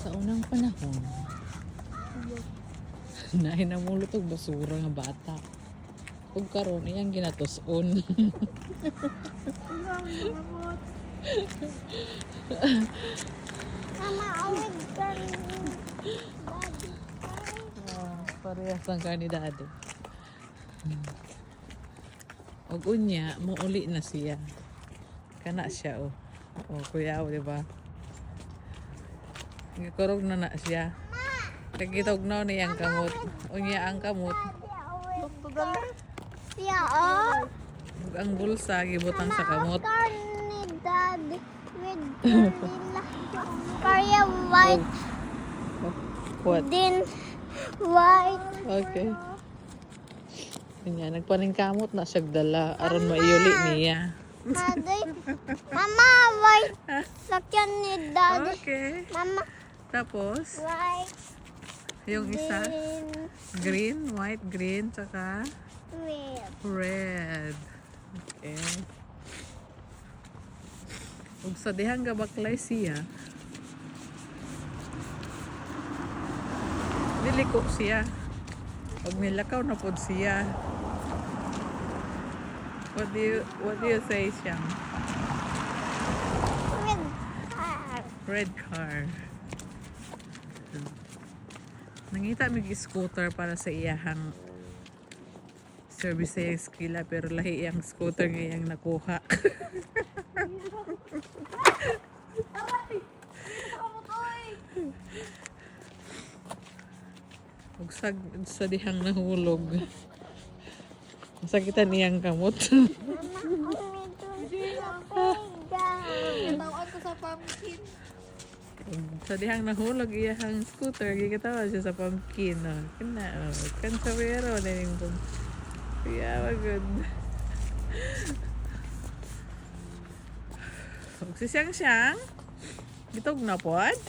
Sa unang panahon, nahinamulot og basura nga bata. Ug karon iyang ginatus-on. Mama, always burn. Parehas ang kanidado. Og unya, muuli na siya. Kana siya oh. Oh, kuya, oh, di ba? Gikurog na siya. Kagitog na niyang kamot. Unya ang kamot. Yeah, oh. Ug ang bulsa gibutang sa kamot. Ni Dad with Korea white. What? Then white. Okay. Unya nagpaning kamot na siya dala aron maiuli niya. Mama, white. Sakyan ni Dad. Okay. Mama, Tapos, white. yung isa, Then green, white, green, saka red. red. Okay. Ug sa dihang gabaklay siya, niliko siya. Ug nilakaw na pod siya. What do you say siya? Red car. Red car. Nangita mig scooter para sa iyahang service kila pero lahi iyang scooter nga iyang nakuha. Ug sa dihang nahulog. Masakitan iyang kamot. Tawag ko sa pumpkin. Sa dihang nahulog iyang scooter, gigatawa siya sa pumpkin. Oh. Kana, oh. Kansawero na yung pumpkin. Yeah, good. Ug si Siyang Siyang, gitog na pod?